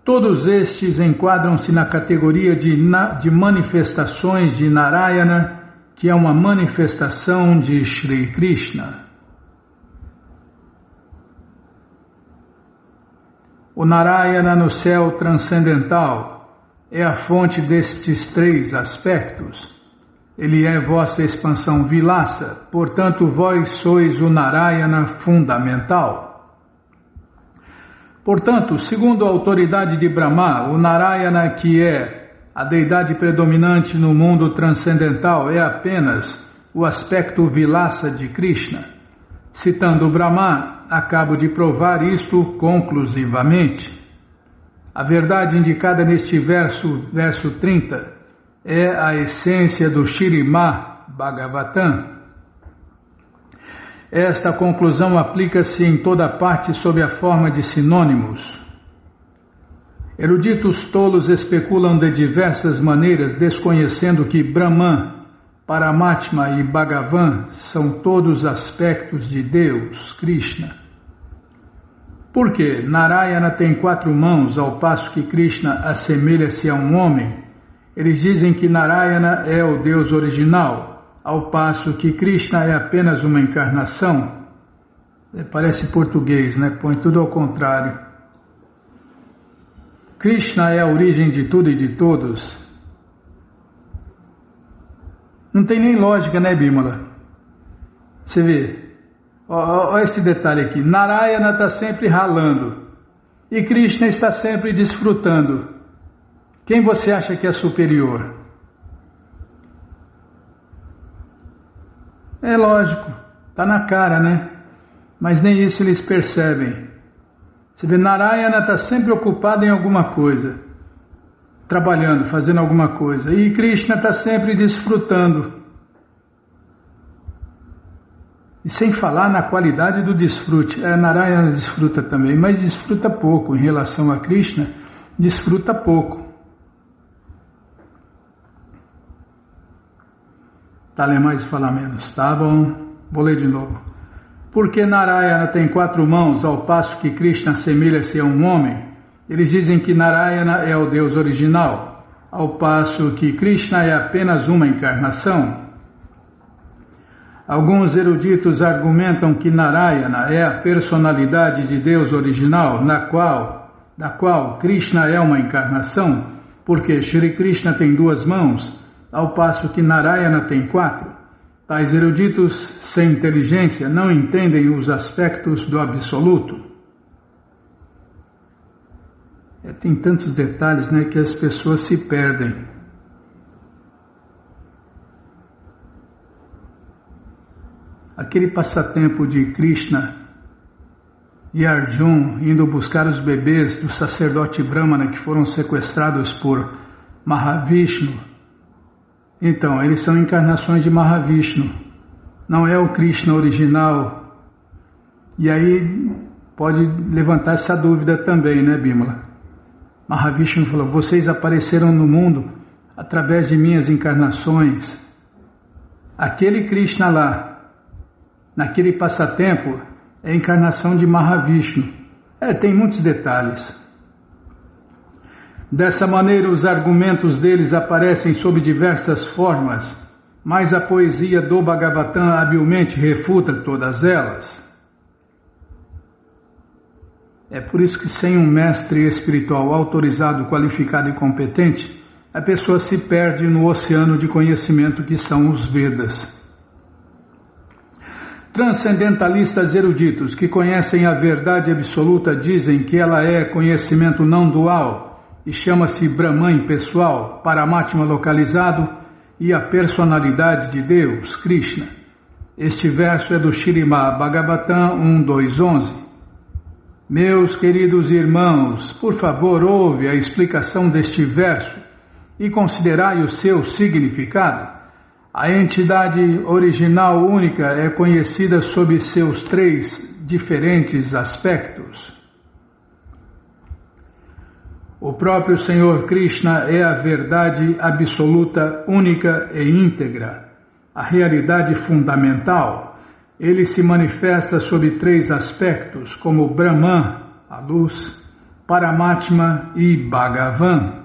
Todos estes enquadram-se na categoria de manifestações de Narayana, que é uma manifestação de Shri Krishna. O Narayana no céu transcendental é a fonte destes três aspectos. Ele é vossa expansão vilassa, portanto vós sois o Narayana fundamental. Portanto, segundo a autoridade de Brahma, o Narayana, que é a deidade predominante no mundo transcendental, é apenas o aspecto vilassa de Krishna. Citando Brahma, acabo de provar isto conclusivamente. A verdade indicada neste verso 30, é a essência do Śrīmad Bhagavatam. Esta conclusão aplica-se em toda parte sob a forma de sinônimos. Eruditos tolos especulam de diversas maneiras, desconhecendo que Brahman, Paramatma e Bhagavan são todos aspectos de Deus, Krishna. Por que Narayana tem 4 mãos, ao passo que Krishna assemelha-se a um homem? Eles dizem que Narayana é o Deus original, ao passo que Krishna é apenas uma encarnação. Parece português, né? Põe tudo ao contrário. Krishna é a origem de tudo e de todos. Não tem nem lógica, né, Bímola? Você vê, olha esse detalhe aqui. Narayana está sempre ralando e Krishna está sempre desfrutando. Quem você acha que é superior? É lógico, está na cara, né? Mas nem isso eles percebem. Você vê, Narayana está sempre ocupado em alguma coisa, trabalhando, fazendo alguma coisa, e Krishna está sempre desfrutando. E sem falar na qualidade do desfrute. Narayana desfruta também, mas desfruta pouco em relação a Krishna, desfruta pouco. Tá, ler mais e falar menos, tá bom? Vou ler de novo. Porque Narayana tem 4 mãos, ao passo que Krishna assemelha-se a um homem? Eles dizem que Narayana é o Deus original, ao passo que Krishna é apenas uma encarnação. Alguns eruditos argumentam que Narayana é a personalidade de Deus original, da qual Krishna é uma encarnação, porque Shri Krishna tem 2 mãos, ao passo que Narayana tem 4. Tais eruditos sem inteligência não entendem os aspectos do absoluto. Tem tantos detalhes, né, que as pessoas se perdem. Aquele passatempo de Krishna e Arjuna indo buscar os bebês do sacerdote Brahmana que foram sequestrados por Mahavishnu. Então, eles são encarnações de Mahavishnu, não é o Krishna original. E aí pode levantar essa dúvida também, né, Bímola? Mahavishnu falou, vocês apareceram no mundo através de minhas encarnações. Aquele Krishna lá, naquele passatempo, é a encarnação de Mahavishnu. Tem muitos detalhes. Dessa maneira, os argumentos deles aparecem sob diversas formas, mas a poesia do Bhagavatam habilmente refuta todas elas. É por isso que sem um mestre espiritual autorizado, qualificado e competente, a pessoa se perde no oceano de conhecimento que são os Vedas. Transcendentalistas eruditos que conhecem a verdade absoluta dizem que ela é conhecimento não dual, e chama-se Brahman pessoal, Paramatma localizado e a personalidade de Deus, Krishna. Este verso é do Śrīmad Bhagavatam 1.2.11. Meus queridos irmãos, por favor, ouve a explicação deste verso e considerai o seu significado. A entidade original única é conhecida sob seus 3 diferentes aspectos. O próprio Senhor Krishna é a verdade absoluta, única e íntegra, a realidade fundamental. Ele se manifesta sob 3 aspectos, como Brahman, a luz, Paramatma e Bhagavan.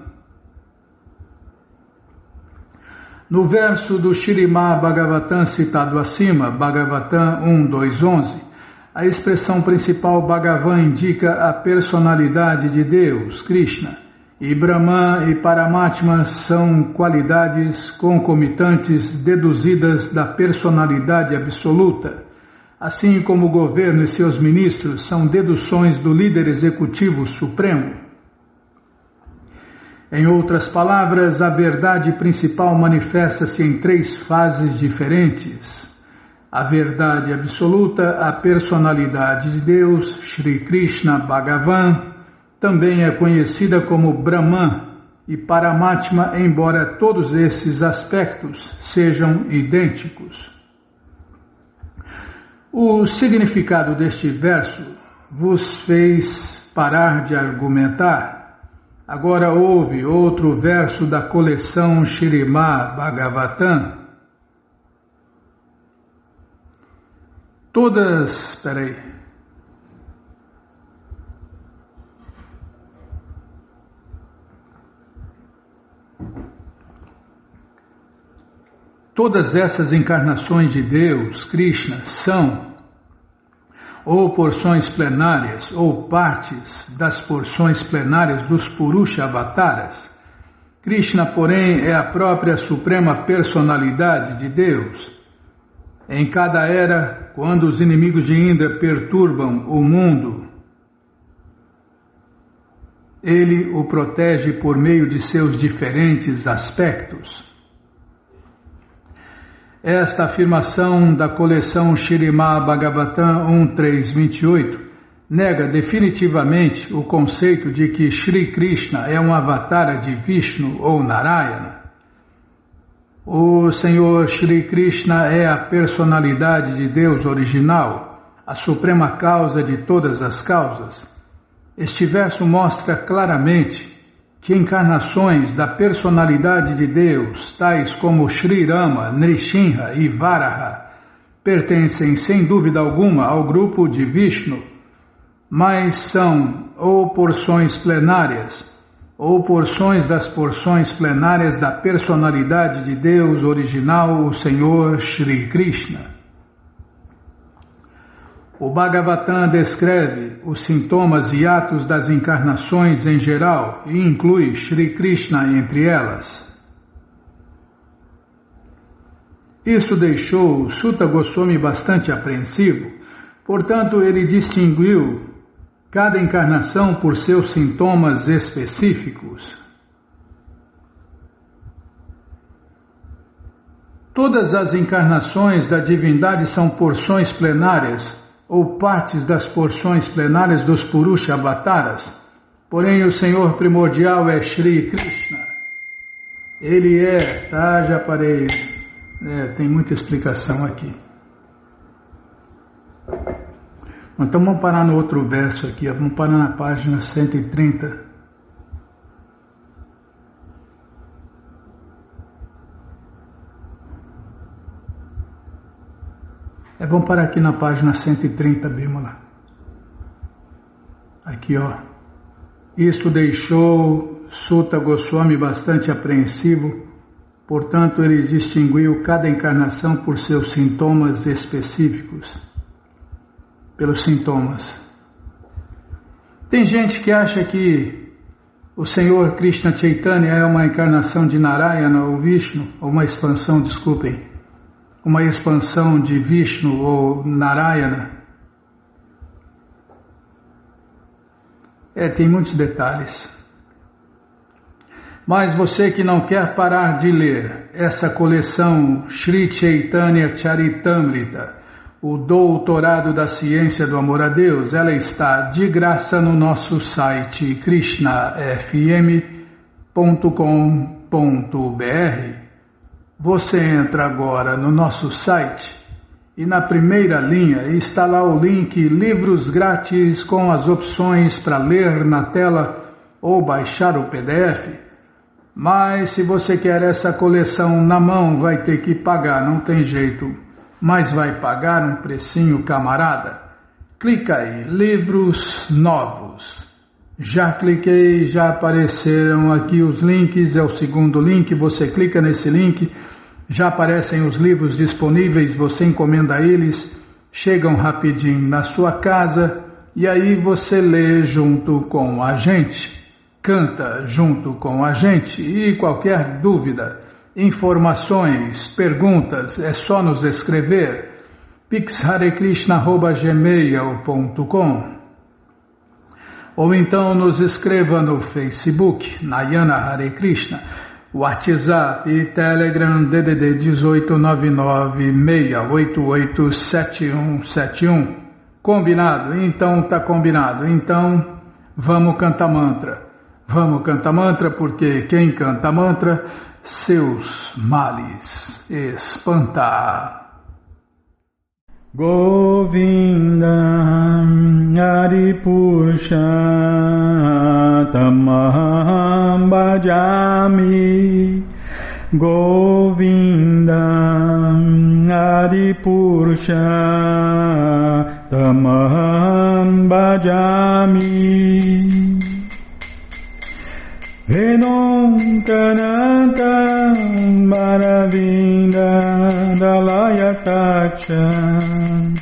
No verso do Śrīmad Bhagavatam citado acima, Bhagavatam 1.2.11, a expressão principal Bhagavan indica a personalidade de Deus, Krishna, e Brahman e Paramatma são qualidades concomitantes deduzidas da personalidade absoluta, assim como o governo e seus ministros são deduções do líder executivo supremo. Em outras palavras, a verdade principal manifesta-se em 3 fases diferentes. A verdade absoluta, a personalidade de Deus, Shri Krishna Bhagavan, também é conhecida como Brahman e Paramatma, embora todos esses aspectos sejam idênticos. O significado deste verso vos fez parar de argumentar. Agora ouve outro verso da coleção Śrīmad Bhagavatam. Todas essas encarnações de Deus, Krishna, são ou porções plenárias ou partes das porções plenárias dos Purusha Avataras. Krishna, porém, é a própria suprema personalidade de Deus. Em cada era, quando os inimigos de Indra perturbam o mundo, ele o protege por meio de seus diferentes aspectos. Esta afirmação da coleção Śrīmad Bhagavatam 1.3.28 nega definitivamente o conceito de que Shri Krishna é um avatara de Vishnu ou Narayana. O Senhor Shri Krishna é a personalidade de Deus original, a suprema causa de todas as causas. Este verso mostra claramente que encarnações da personalidade de Deus, tais como Shri Rama, Nrsimha e Varaha, pertencem sem dúvida alguma ao grupo de Vishnu, mas são ou porções plenárias, ou porções das porções plenárias da personalidade de Deus original, o Senhor Shri Krishna. O Bhagavatam descreve os sintomas e atos das encarnações em geral e inclui Shri Krishna entre elas. Isso deixou Suta Goswami bastante apreensivo, portanto ele distinguiu cada encarnação por seus sintomas específicos. Todas as encarnações da divindade são porções plenárias ou partes das porções plenárias dos Purusha Avataras, porém o Senhor primordial é Shri Krishna. Ele é, já parei, tem muita explicação aqui. Então vamos parar no outro verso aqui, vamos parar na página 130. Vamos parar aqui na página 130, Bimala. Aqui, Isto deixou Suta Goswami bastante apreensivo, portanto ele distinguiu cada encarnação por seus sintomas específicos. Pelos sintomas. Tem gente que acha que o Senhor Krishna Chaitanya é uma encarnação de Narayana ou Vishnu, ou uma expansão de Vishnu ou Narayana. Tem muitos detalhes. Mas você que não quer parar de ler essa coleção Sri Chaitanya Charitamrita, o doutorado da ciência do amor a Deus, ela está de graça no nosso site krishnafm.com.br. Você entra agora no nosso site e na primeira linha está lá o link Livros Grátis com as opções para ler na tela ou baixar o PDF. Mas se você quer essa coleção na mão, vai ter que pagar, não tem jeito. Mas vai pagar um precinho, camarada? Clica aí, livros novos. Já cliquei, já apareceram aqui os links, é o segundo link, você clica nesse link Já aparecem os livros disponíveis, você encomenda eles, chegam rapidinho na sua casa e aí você lê junto com a gente, canta junto com a gente e qualquer dúvida, informações, perguntas, é só nos escrever pixharekrishna@gmail.com ou então nos escreva no Facebook, Nayana Hare Krishna, WhatsApp e Telegram DDD 18986887171. Combinado? Então tá combinado. Então vamos cantar mantra. Vamos cantar mantra porque quem canta mantra, seus males espanta. Govinda Hari Purushotamaham Bhajami Govinda Hari Purushotamaham Bhajami Venom Kanantam Maravinda Dalayatacham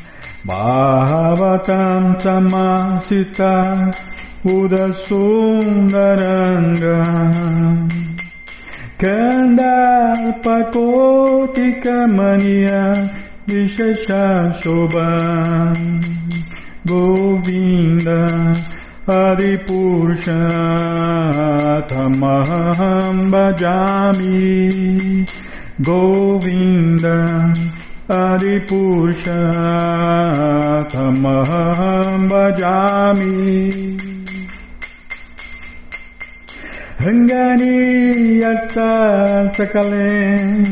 Bhavatam Samasita Udasundaranga Kandarpakotikamaniya Vishesha Shobham Govinda Hari Purushotamaham Bhajami Govinda Hari Purushotamaham Bhajami Rangani Yasa Sakalem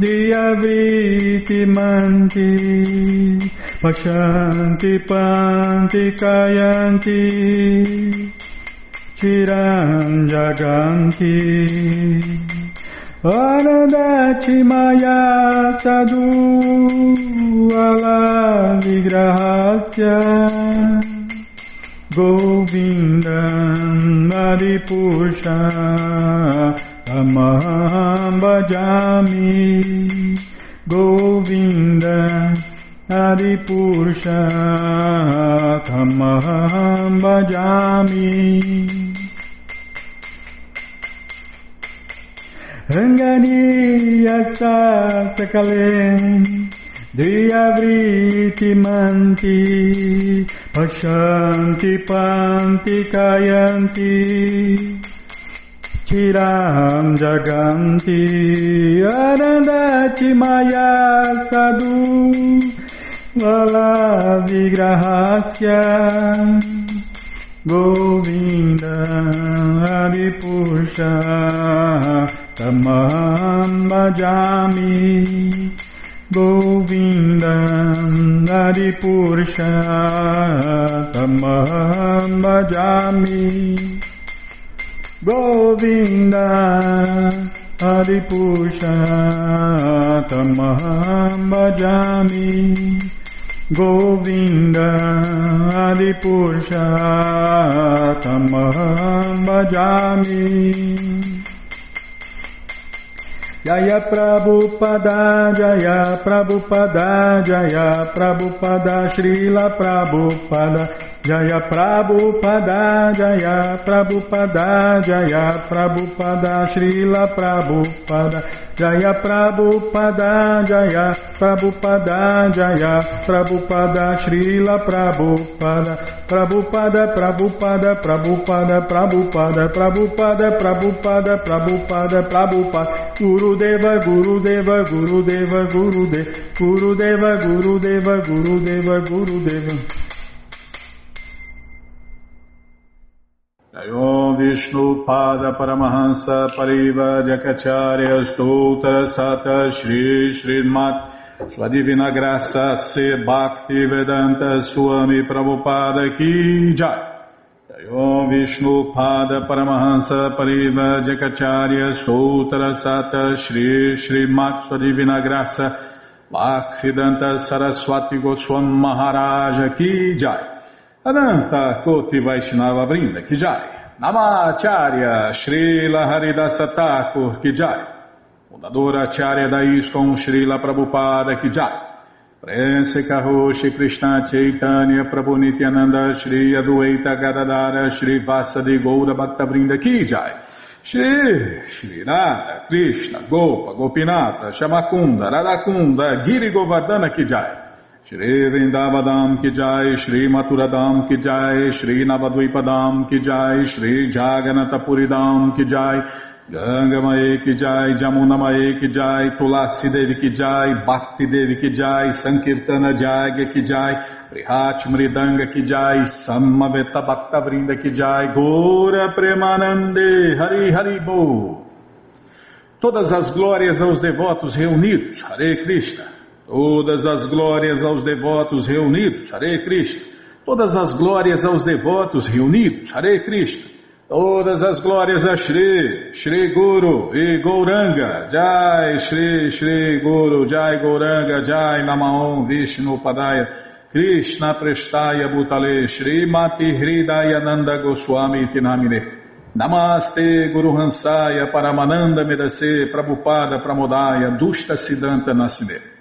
Diyavriti Manti Pashanti Panti Kayanti Chiram Jaganti Anandati Maya Sadhu Ala Vigrahasya Govinda Hari Purushotamaham Bhajami Govinda Hari Purushotamaham Bhajami Rangani Yasa Sakalem Diyavriti Manti Pashanti Panti Kayanti Chiram Jaganti Anandati Maya Sadhu Vala Vigrahasya Govinda Hari Purushotamaham Bhajami Govinda Hari Purushotamaham Bhajami Govinda Hari Purushotamaham Bhajami Govinda Hari Purushotamaham Bhajami Jaya Prabhupada Jaya Prabhupada Jaya Prabhupada Srila Prabhupada Jaya Prabhupada Jaya Prabhupada Jaya Prabhupada Srila Prabhupada Jaya Prabhupada Jaya Prabhupada Jaya Prabhupada Srila Prabhupada Prabhupada Prabhupada Prabhupada Prabhupada Prabhupada Prabhupada Prabhupada Prabhupada Gurudeva Gurudeva Gurudeva Gurudeva Gurudeva Gurudeva Gurudeva Gurudeva Om Vishnu Pada Paramahansa Pariva Jakacharya Stoutra Sata Shri Srimat Sua Divina Graça Se Bhakti Vedanta Swami Prabhupada Ki Jai. Om Vishnu Pada Paramahansa Pariva Jakacharya Stoutra Sata Shri Srimat Sua Divina Graça Bhaksidanta Saraswati Goswam Maharaja Ki Jai. Ananta Koti Vaishnava Brinda Ki Jai. Namacharya Srila Haridasa Thakur Ki Jai. fundadora Acharya da ISKCON Srila Prabhupada Ki Jai, Prense Karoshi Krishna Chaitanya Prabhu Nityananda Shri Adwaita Gadadara Shri Vasadi Goura Bhaktavrinda Ki Jai, Shri Radha Krishna Gopa Gopinata Shamakunda Radakunda Giri Govardhana Ki Jai, Shri Vrindavadam Ki Jai, Shri Maturadam Ki Jai, Shri Navadvipadam Ki Jai, Shri Jaganatapuridam Ki Jai, Ganga Mae Ki Jai, Jamuna Mae Ki Jai, Tulasi Devi Ki Jai, Bhakti Devi Ki Jai, Sankirtana Jagya Ki Jai, Prihat Mridanga Ki Jai, Samaveta Bhaktavrinda Ki Jai, Gora Premanande, Hari Hari Bo. Todas as glórias aos devotos reunidos, Hare Krishna. Todas as glórias aos devotos reunidos, Hare Krishna. Todas as glórias aos devotos reunidos, Hare Krishna. Todas as glórias a Shri Guru e Gauranga, Jai Shri Guru, Jai Gauranga, Jai Namaon Vishnu Padaya, Krishna Prestaya Bhutale, Shri Mati Hridayananda Goswami Tinamine, Namaste Guru Hansaya Paramananda Medase, Prabhupada Pramodaya, Dushta Siddhanta Nasine.